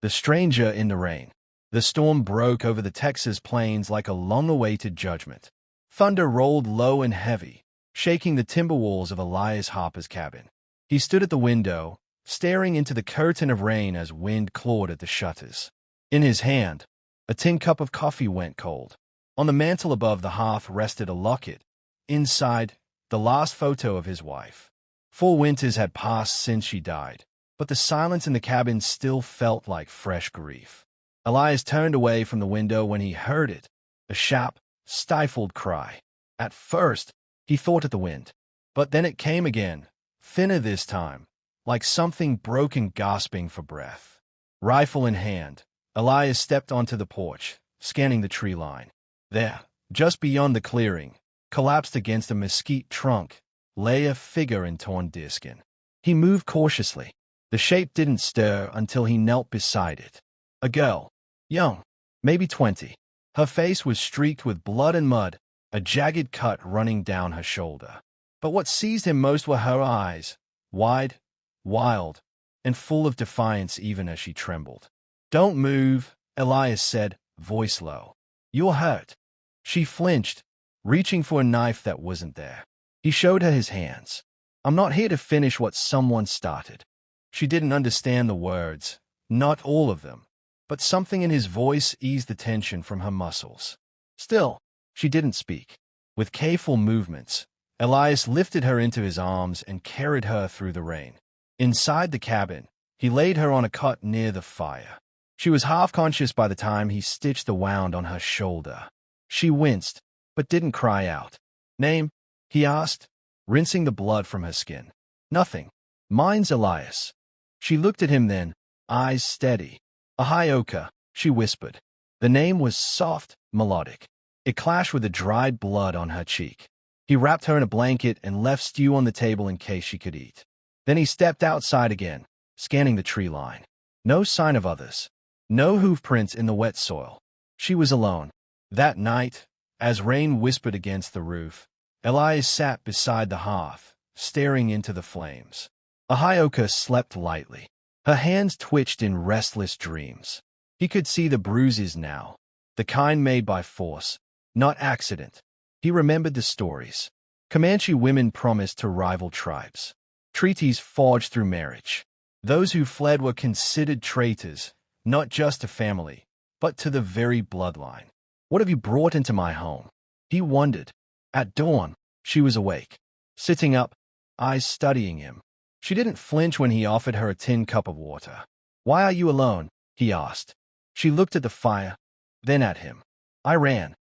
The stranger in the rain. The storm broke over the Texas plains like a long-awaited judgment. Thunder rolled low and heavy, shaking the timber walls of Elias Harper's cabin. He stood at the window, staring into the curtain of rain as wind clawed at the shutters. In his hand, a tin cup of coffee went cold. On the mantel above the hearth rested a locket. Inside, the last photo of his wife. 4 winters had passed since she died, but the silence in the cabin still felt like fresh grief. Elias turned away from the window when he heard it, a sharp, stifled cry. At first, he thought at the wind, but then it came again, thinner this time, like something broken gasping for breath. Rifle in hand, Elias stepped onto the porch, scanning the tree line. There, just beyond the clearing, collapsed against a mesquite trunk, lay a figure in torn deerskin. He moved cautiously. The shape didn't stir until he knelt beside it. A girl, young, maybe 20. Her face was streaked with blood and mud, a jagged cut running down her shoulder. But what seized him most were her eyes, wide, wild, and full of defiance even as she trembled. "Don't move," Elias said, voice low. "You're hurt." She flinched, reaching for a knife that wasn't there. He showed her his hands. "I'm not here to finish what someone started." She didn't understand the words, not all of them, but something in his voice eased the tension from her muscles. Still, she didn't speak. With careful movements, Elias lifted her into his arms and carried her through the rain. Inside the cabin, he laid her on a cot near the fire. She was half-conscious by the time he stitched the wound on her shoulder. She winced, but didn't cry out. "Name?" he asked, rinsing the blood from her skin. "Nothing. Mine's Elias." She looked at him then, eyes steady. "Ahioka," she whispered. The name was soft, melodic. It clashed with the dried blood on her cheek. He wrapped her in a blanket and left stew on the table in case she could eat. Then he stepped outside again, scanning the tree line. No sign of others. No hoofprints in the wet soil. She was alone. That night, as rain whispered against the roof, Elias sat beside the hearth, staring into the flames. Ahioka slept lightly. Her hands twitched in restless dreams. He could see the bruises now, the kind made by force, not accident. He remembered the stories. Comanche women promised to rival tribes. Treaties forged through marriage. Those who fled were considered traitors, not just to family, but to the very bloodline. "What have you brought into my home?" he wondered. At dawn, she was awake, sitting up, eyes studying him. She didn't flinch when he offered her a tin cup of water. "Why are you alone?" he asked. She looked at the fire, then at him. "I ran."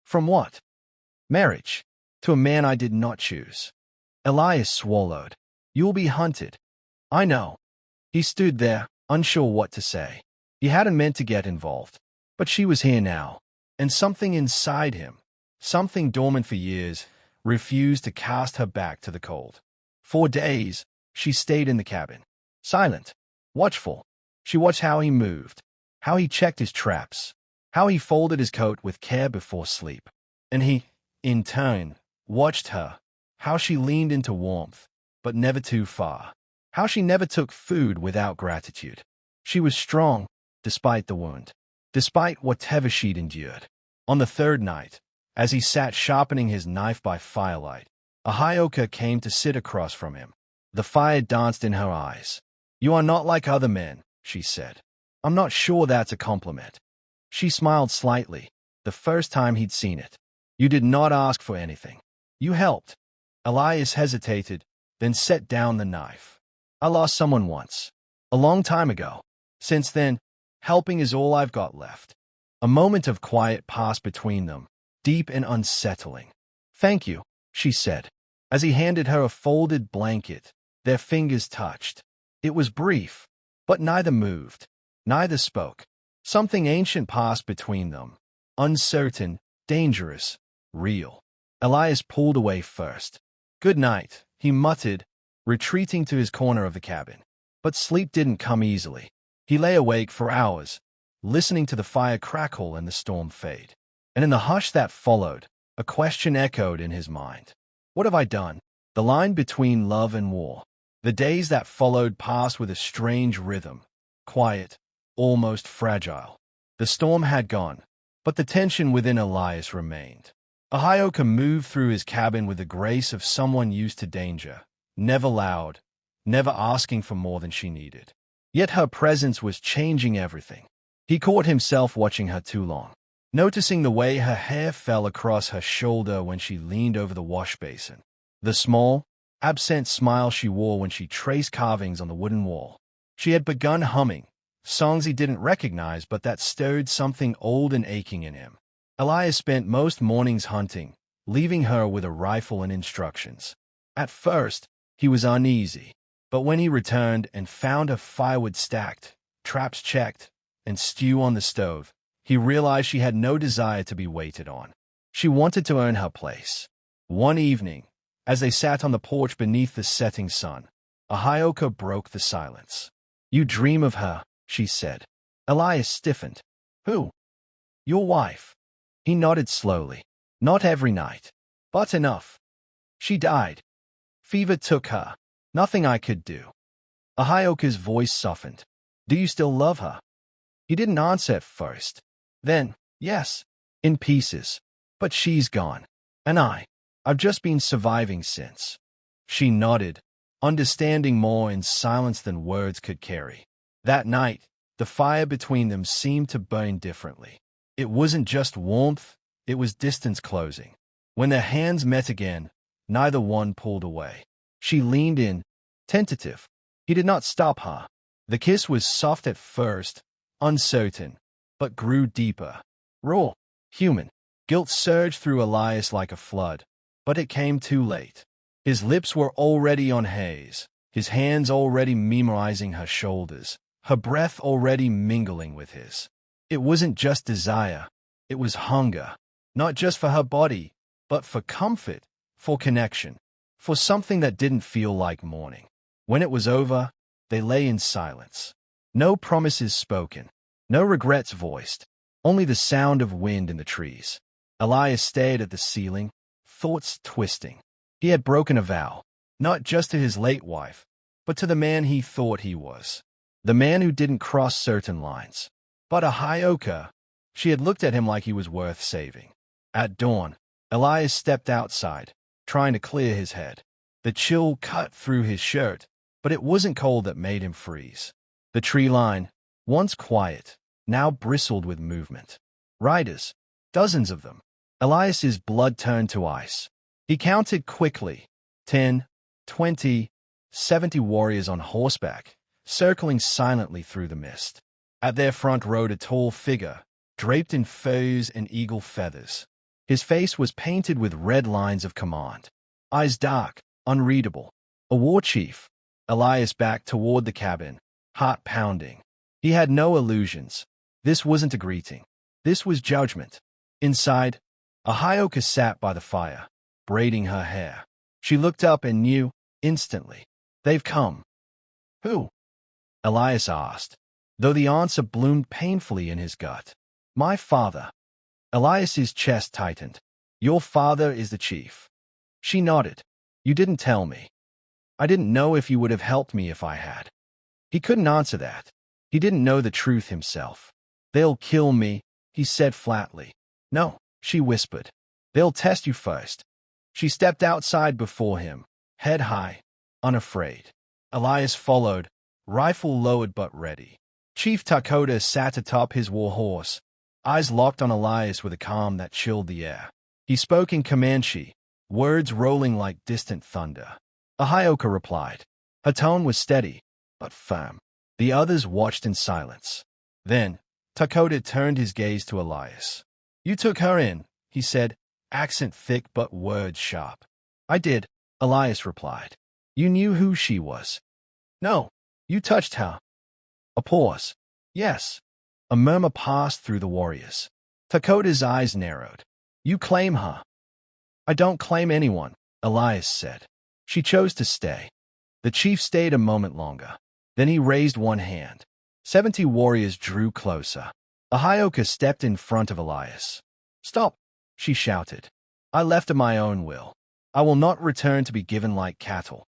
"From what?" "Marriage. To a man I did not choose." Elias swallowed. "You'll be hunted." "I know." He stood there, unsure what to say. He hadn't meant to get involved. But she was here now, and something inside him, something dormant for years, refused to cast her back to the cold. 4 days, she stayed in the cabin, silent, watchful. She watched how he moved, how he checked his traps, how he folded his coat with care before sleep. And he, in turn, watched her, how she leaned into warmth, but never too far, how she never took food without gratitude. She was strong, despite the wound, despite whatever she'd endured. On the 3rd night, as he sat sharpening his knife by firelight, Ahioka came to sit across from him. The fire danced in her eyes. "You are not like other men," she said. "I'm not sure that's a compliment." She smiled slightly, the first time he'd seen it. "You did not ask for anything. You helped." Elias hesitated, then set down the knife. "I lost someone once. A long time ago. Since then, helping is all I've got left." A moment of quiet passed between them, deep and unsettling. "Thank you," she said. As he handed her a folded blanket, their fingers touched. It was brief, but neither moved, neither spoke. Something ancient passed between them, uncertain, dangerous, real. Elias pulled away first. "Good night," he muttered, retreating to his corner of the cabin. But sleep didn't come easily. He lay awake for hours, listening to the fire crackle and the storm fade. And in the hush that followed, a question echoed in his mind. What have I done? The line between love and war. The days that followed passed with a strange rhythm, quiet, almost fragile. The storm had gone, but the tension within Elias remained. Ahioka moved through his cabin with the grace of someone used to danger, never loud, never asking for more than she needed. Yet her presence was changing everything. He caught himself watching her too long, noticing the way her hair fell across her shoulder when she leaned over the wash basin, the small, absent smile she wore when she traced carvings on the wooden wall. She had begun humming, songs he didn't recognize but that stirred something old and aching in him. Elias spent most mornings hunting, leaving her with a rifle and instructions. At first, he was uneasy, but when he returned and found her firewood stacked, traps checked, and stew on the stove, he realized she had no desire to be waited on. She wanted to earn her place. One evening, as they sat on the porch beneath the setting sun, Ahioka broke the silence. "You dream of her," she said. Elias stiffened. "Who?" "Your wife." He nodded slowly. "Not every night, but enough. She died. Fever took her. Nothing I could do." Ahioka's voice softened. "Do you still love her?" He didn't answer at first. Then, "Yes, in pieces. But she's gone. And I've just been surviving since." She nodded, understanding more in silence than words could carry. That night, the fire between them seemed to burn differently. It wasn't just warmth, it was distance closing. When their hands met again, neither one pulled away. She leaned in, tentative. He did not stop her. The kiss was soft at first, uncertain, but grew deeper. Raw, human. Guilt surged through Elias like a flood, but it came too late. His lips were already on hers, his hands already memorizing her shoulders, her breath already mingling with his. It wasn't just desire, it was hunger, not just for her body, but for comfort, for connection, for something that didn't feel like morning. When it was over, they lay in silence. No promises spoken, no regrets voiced, only the sound of wind in the trees. Elias stared at the ceiling, thoughts twisting. He had broken a vow, not just to his late wife, but to the man he thought he was. The man who didn't cross certain lines. But Ahioka, she had looked at him like he was worth saving. At dawn, Elias stepped outside, trying to clear his head. The chill cut through his shirt, but it wasn't cold that made him freeze. The tree line, once quiet, now bristled with movement. Riders, dozens of them. Elias's blood turned to ice. He counted quickly. 10, 20, 70 warriors on horseback, circling silently through the mist. At their front rode a tall figure, draped in furs and eagle feathers. His face was painted with red lines of command. Eyes dark, unreadable. A war chief. Elias backed toward the cabin, heart pounding. He had no illusions. This wasn't a greeting. This was judgment. Inside, Ahioka sat by the fire, braiding her hair. She looked up and knew, instantly. "They've come." "Who?" Elias asked, though the answer bloomed painfully in his gut. "My father." Elias's chest tightened. "Your father is the chief." She nodded. "You didn't tell me. I didn't know if you would have helped me if I had." He couldn't answer that. He didn't know the truth himself. "They'll kill me," he said flatly. "No," she whispered. "They'll test you first." She stepped outside before him, head high, unafraid. Elias followed, rifle lowered but ready. Chief Takota sat atop his war horse, eyes locked on Elias with a calm that chilled the air. He spoke in Comanche, words rolling like distant thunder. Ahioka replied. Her tone was steady, but firm. The others watched in silence. Then, Takota turned his gaze to Elias. "You took her in," he said, accent thick but words sharp. "I did," Elias replied. "You knew who she was." "No, you touched her." A pause. "Yes." A murmur passed through the warriors. Takota's eyes narrowed. "You claim her." "I don't claim anyone," Elias said. "She chose to stay." The chief stayed a moment longer. Then he raised one hand. 70 warriors drew closer. Ahioka stepped in front of Elias. "Stop," she shouted. "I left of my own will. I will not return to be given like cattle."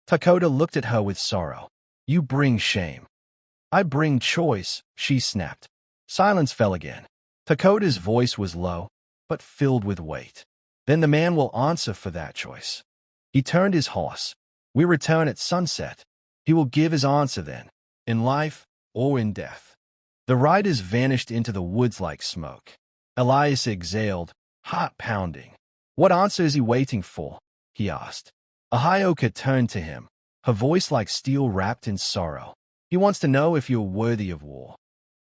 Takota looked at her with sorrow. "You bring shame." I bring choice, she snapped. Silence fell again. Takoda's voice was low, but filled with weight. Then the man will answer for that choice. He turned his horse. We return at sunset. He will give his answer then, in life or in death. The riders vanished into the woods like smoke. Elias exhaled, heart pounding. What answer is he waiting for? He asked. Ahioka turned to him, her voice like steel wrapped in sorrow. He wants to know if you're worthy of war.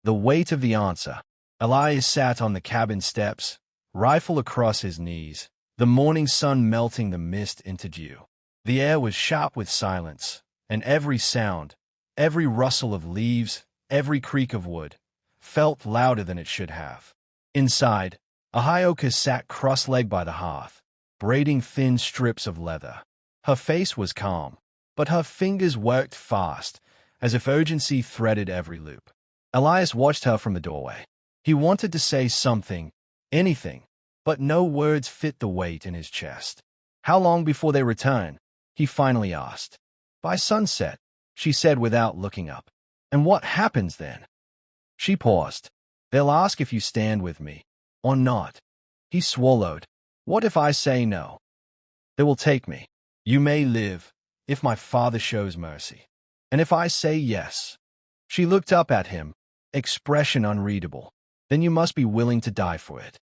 The weight of the answer. Elias sat on the cabin steps, rifle across his knees, the morning sun melting the mist into dew. The air was sharp with silence, and every sound, every rustle of leaves, every creak of wood, felt louder than it should have. Inside, Ahioka sat cross-legged by the hearth, braiding thin strips of leather. Her face was calm, but her fingers worked fast, as if urgency threaded every loop. Elias watched her from the doorway. He wanted to say something, anything, but no words fit the weight in his chest. How long before they return? He finally asked. By sunset, she said without looking up. And what happens then? She paused. They'll ask if you stand with me, or not. He swallowed. What if I say no? They will take me. You may live, if my father shows mercy. And if I say yes? She looked up at him, expression unreadable. Then you must be willing to die for it.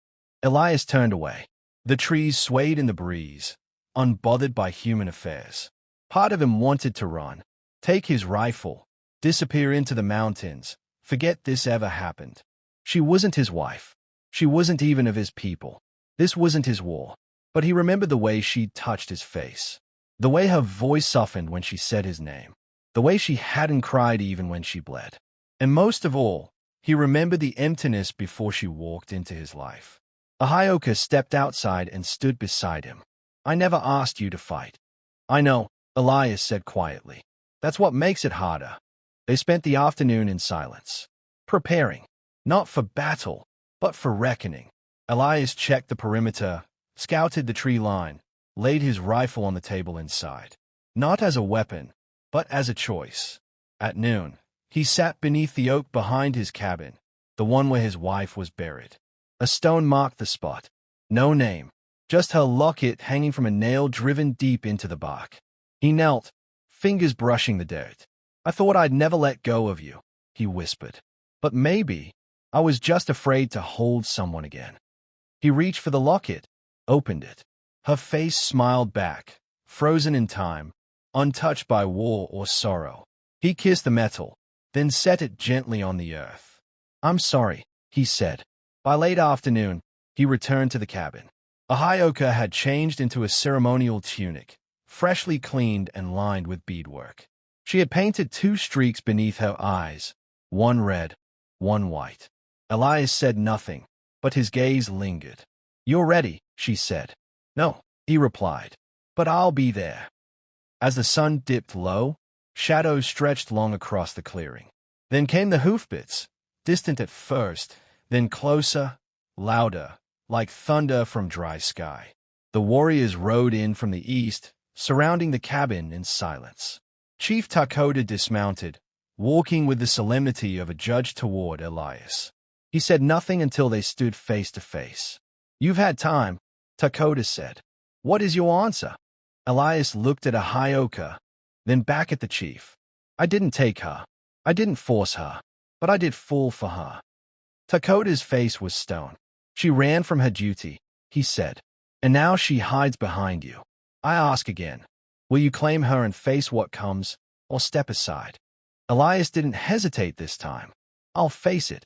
Elias turned away. The trees swayed in the breeze, unbothered by human affairs. Part of him wanted to run, take his rifle, disappear into the mountains, forget this ever happened. She wasn't his wife. She wasn't even of his people. This wasn't his war. But he remembered the way she'd touched his face, the way her voice softened when she said his name, the way she hadn't cried even when she bled. And most of all, he remembered the emptiness before she walked into his life. Ahioka stepped outside and stood beside him. I never asked you to fight. I know, Elias said quietly. That's what makes it harder. They spent the afternoon in silence, preparing, not for battle, but for reckoning. Elias checked the perimeter, scouted the tree line, laid his rifle on the table inside. Not as a weapon, but as a choice. At noon, he sat beneath the oak behind his cabin, the one where his wife was buried. A stone marked the spot. No name, just her locket hanging from a nail driven deep into the bark. He knelt, fingers brushing the dirt. I thought I'd never let go of you, he whispered. But maybe I was just afraid to hold someone again. He reached for the locket, opened it. Her face smiled back, frozen in time, untouched by war or sorrow. He kissed the metal, then set it gently on the earth. I'm sorry, he said. By late afternoon, he returned to the cabin. Ahioka had changed into a ceremonial tunic, freshly cleaned and lined with beadwork. She had painted 2 streaks beneath her eyes, one red, one white. Elias said nothing, but his gaze lingered. You're ready, she said. No, he replied, but I'll be there. As the sun dipped low, shadows stretched long across the clearing. Then came the hoofbeats, distant at first, then closer, louder, like thunder from dry sky. The warriors rode in from the east, surrounding the cabin in silence. Chief Takoda dismounted, walking with the solemnity of a judge toward Elias. He said nothing until they stood face to face. You've had time, Takoda said. What is your answer? Elias looked at Ahioka, then back at the chief. I didn't take her. I didn't force her. But I did fall for her. Takoda's face was stone. She ran from her duty, he said. And now she hides behind you. I ask again. Will you claim her and face what comes, or step aside? Elias didn't hesitate this time. I'll face it.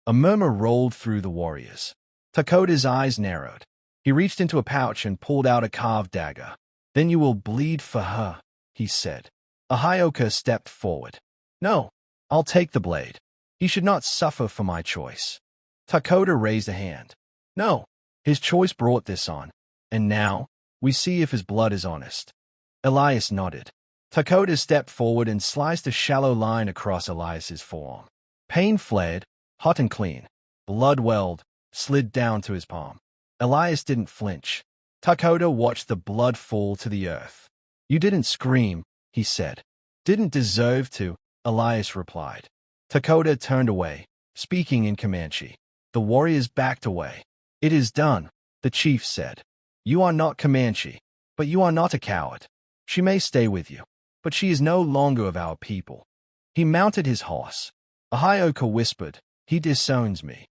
A murmur rolled through the warriors. Takoda's eyes narrowed. He reached into a pouch and pulled out a carved dagger. Then you will bleed for her, he said. Ahioka stepped forward. No, I'll take the blade. He should not suffer for my choice. Takoda raised a hand. No, his choice brought this on. And now, we see if his blood is honest. Elias nodded. Takoda stepped forward and sliced a shallow line across Elias's forearm. Pain flared, hot and clean. Blood welled, slid down to his palm. Elias didn't flinch. Takoda watched the blood fall to the earth. You didn't scream, he said. Didn't deserve to, Elias replied. Dakota turned away, speaking in Comanche. The warriors backed away. "It is done," the chief said. "You are not Comanche, but you are not a coward. She may stay with you, but she is no longer of our people." He mounted his horse. Ahioka whispered, "He disowns me."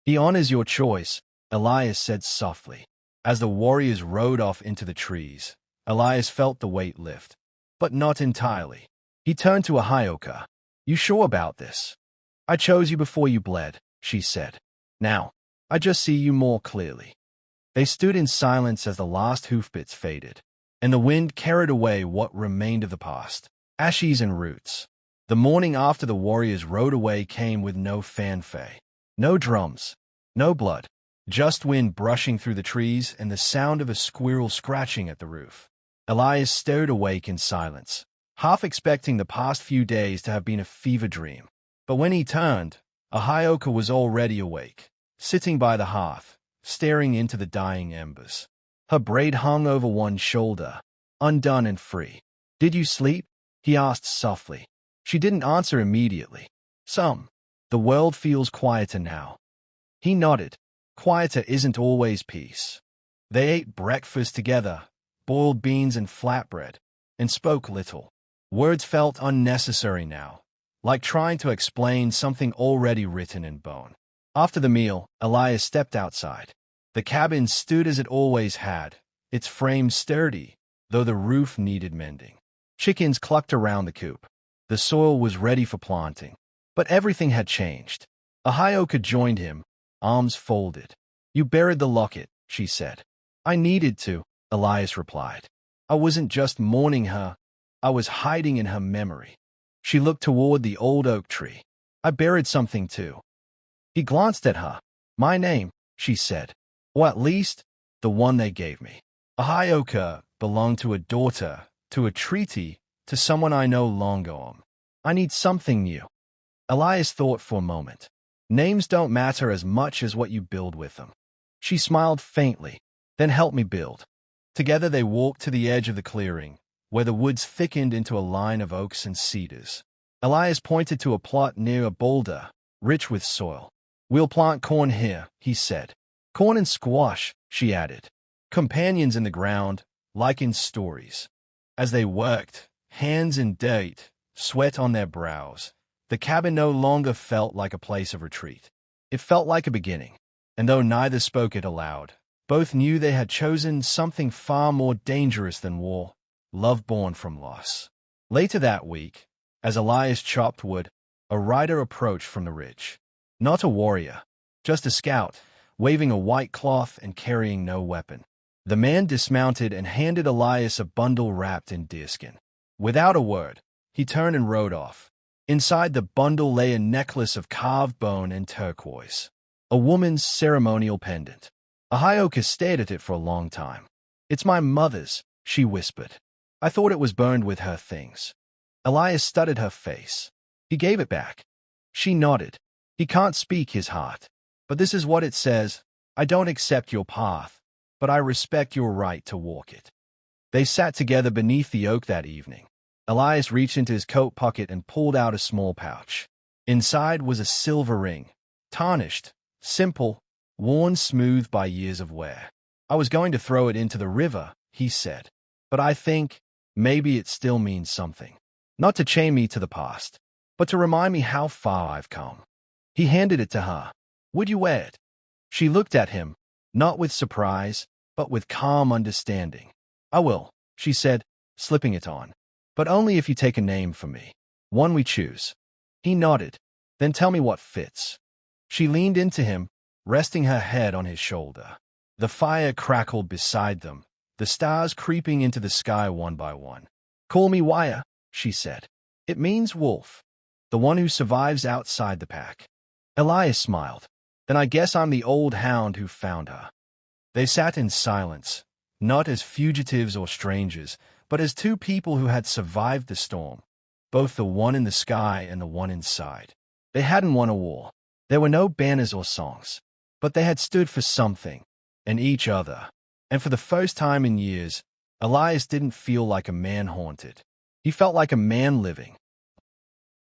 "He honors your choice," Elias said softly. As the warriors rode off into the trees, Elias felt the weight lift, but not entirely. He turned to Ahioka. "You sure about this?" "I chose you before you bled," she said. "Now, I just see you more clearly." They stood in silence as the last hoofbeats faded, and the wind carried away what remained of the past, ashes and roots. The morning after the warriors rode away came with no fanfare. No drums, no blood, just wind brushing through the trees and the sound of a squirrel scratching at the roof. Elias stared awake in silence, half expecting the past few days to have been a fever dream. But when he turned, Ahioka was already awake, sitting by the hearth, staring into the dying embers. Her braid hung over one shoulder, undone and free. "Did you sleep?" he asked softly. She didn't answer immediately. "Some. The world feels quieter now." He nodded. Quieter isn't always peace. They ate breakfast together, boiled beans and flatbread, and spoke little. Words felt unnecessary now, like trying to explain something already written in bone. After the meal, Elias stepped outside. The cabin stood as it always had, its frame sturdy, though the roof needed mending. Chickens clucked around the coop. The soil was ready for planting. But everything had changed. Ahioka joined him, arms folded. "You buried the locket," she said. "I needed to," Elias replied. "I wasn't just mourning her. I was hiding in her memory." She looked toward the old oak tree. "I buried something too." He glanced at her. "My name," she said. "Or at least, the one they gave me. Ahioka belonged to a daughter, to a treaty, to someone I no longer am. I need something new." Elias thought for a moment. "Names don't matter as much as what you build with them." She smiled faintly. "Then help me build." Together they walked to the edge of the clearing, where the woods thickened into a line of oaks and cedars. Elias pointed to a plot near a boulder, rich with soil. "We'll plant corn here," he said. "Corn and squash," she added. Companions in the ground, like in stories. As they worked, hands in dirt, sweat on their brows, the cabin no longer felt like a place of retreat. It felt like a beginning, and though neither spoke it aloud, both knew they had chosen something far more dangerous than war, love born from loss. Later that week, as Elias chopped wood, a rider approached from the ridge. Not a warrior, just a scout, waving a white cloth and carrying no weapon. The man dismounted and handed Elias a bundle wrapped in deerskin. Without a word, he turned and rode off. Inside the bundle lay a necklace of carved bone and turquoise, a woman's ceremonial pendant. Ahioka stared at it for a long time. "It's my mother's," she whispered. "I thought it was burned with her things." Elias studied her face. He gave it back. She nodded. He can't speak his heart. "But this is what it says. I don't accept your path, but I respect your right to walk it." They sat together beneath the oak that evening. Elias reached into his coat pocket and pulled out a small pouch. Inside was a silver ring, tarnished, simple, worn smooth by years of wear. "I was going to throw it into the river," he said, "but I think maybe it still means something. Not to chain me to the past, but to remind me how far I've come." He handed it to her. "Would you wear it?" She looked at him, not with surprise, but with calm understanding. "I will," she said, slipping it on. "But only if you take a name for me. One we choose." He nodded. "Then tell me what fits." She leaned into him, resting her head on his shoulder. The fire crackled beside them, the stars creeping into the sky one by one. "Call me Wire," she said. "It means wolf, the one who survives outside the pack." Elias smiled. "Then I guess I'm the old hound who found her." They sat in silence, not as fugitives or strangers, but as two people who had survived the storm, both the one in the sky and the one inside. They hadn't won a war. There were no banners or songs, but they had stood for something, and each other. And for the first time in years, Elias didn't feel like a man haunted. He felt like a man living,